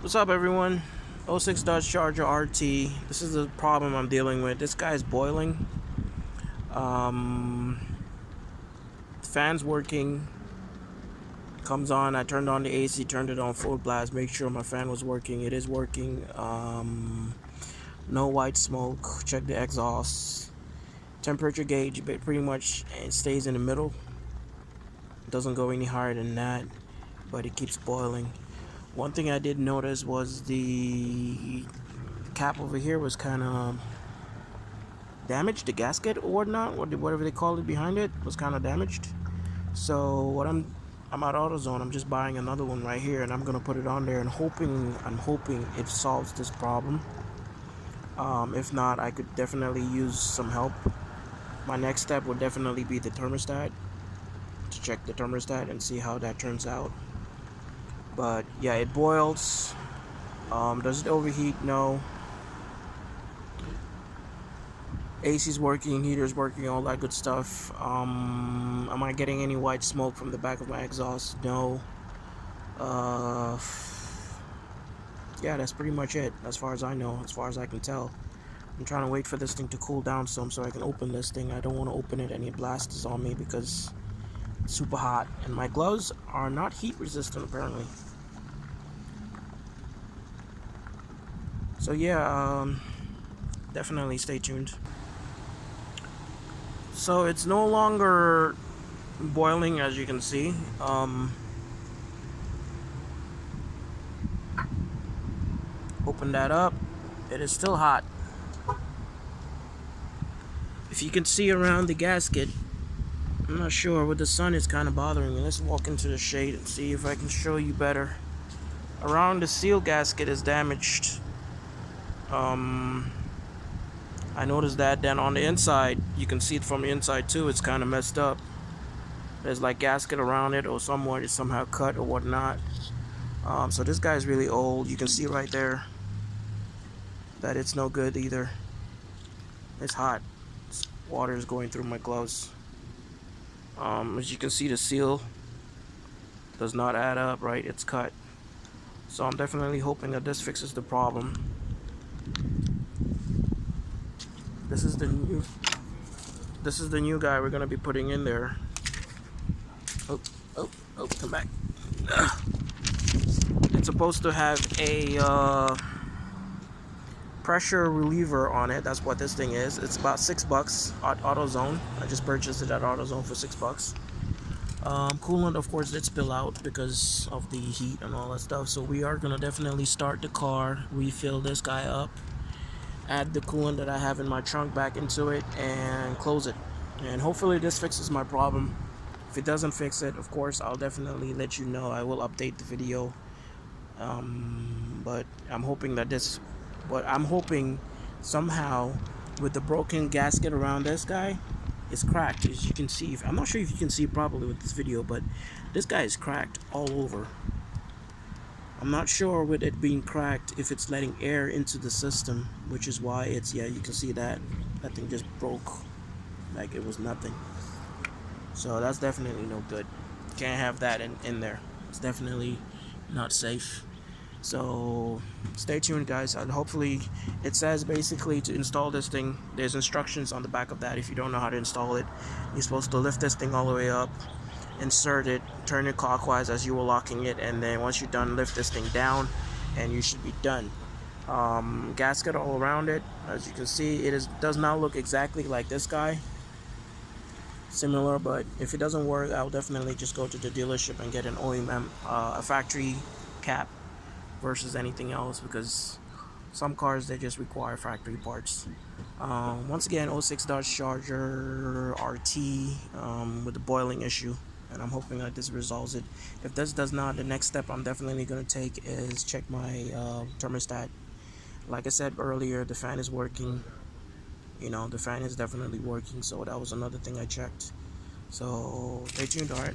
What's up, everyone? '06 Dodge Charger RT. This is the problem I'm dealing with. This guy is boiling. The fan's working. Comes on. I turned on the AC, turned it on full blast, make sure my fan was working. It is working. No white smoke. Check the exhaust. Temperature gauge, but pretty much it stays in the middle. It doesn't go any higher than that, but it keeps boiling. One thing I did notice was the cap over here was kind of damaged. The gasket or whatnot, or whatever they call it behind it, was kind of damaged. So what I'm at AutoZone. I'm just buying another one right here, and I'm gonna put it on there and I'm hoping it solves this problem. If not, I could definitely use some help. My next step would definitely be the thermostat, to check the thermostat and see how that turns out. But yeah, it boils. Does it overheat? No. AC's working, heater's working, all that good stuff. Am I getting any white smoke from the back of my exhaust? No. Yeah, that's pretty much it, as far as I know, as far as I can tell. I'm trying to wait for this thing to cool down some so I can open this thing. I don't want to open it and it blasts on me because it's super hot. And my gloves are not heat resistant, apparently. So yeah, definitely stay tuned. So it's no longer boiling, as you can see. Open that up. It is still hot. If you can see around the gasket, I'm not sure, with the sun it's kind of bothering me. Let's walk into the shade and see if I can show you better. Around the seal gasket is damaged. I noticed that. Then on the inside, you can see it from the inside too, it's kind of messed up. There's like gasket around it, or somewhere it's somehow cut or whatnot. So this guy's really old. You can see right there that it's no good either. It's hot. Water is going through my gloves. As you can see, the seal does not add up, right? It's cut. So I'm definitely hoping that this fixes the problem. This is the new guy we're gonna be putting in there. Oh, come back. It's supposed to have a pressure reliever on it. That's what this thing is. It's about $6 at AutoZone. I just purchased it at AutoZone for $6. Coolant, of course, did spill out because of the heat and all that stuff. So we are gonna definitely start the car, refill this guy up, add the coolant that I have in my trunk back into it, and close it. And hopefully this fixes my problem. If it doesn't fix it, of course, I'll definitely let you know. I will update the video. But I'm hoping that I'm hoping somehow with the broken gasket around this guy, it's cracked. As you can see, I'm not sure if you can see properly with this video, but this guy is cracked all over. I'm not sure with it being cracked if it's letting air into the system, which is why it's, yeah, you can see that thing just broke like it was nothing. So that's definitely no good. Can't have that in there. It's definitely not safe. So stay tuned, guys. And hopefully, it says basically to install this thing, there's instructions on the back of that. If you don't know how to install it, you're supposed to lift this thing all the way up, insert it, turn it clockwise as you were locking it, and then once you're done, lift this thing down and you should be done. Gasket all around it. As you can see, it does not look exactly like this guy. Similar, but if it doesn't work, I'll definitely just go to the dealership and get an OEM, a factory cap versus anything else, because some cars, they just require factory parts. Once again, '06 Dodge Charger RT with the boiling issue, and I'm hoping that this resolves it. If this does not, the next step I'm definitely going to take is check my thermostat. Like I said earlier, the fan is working. You know, the fan is definitely working, so that was another thing I checked. So stay tuned. All right.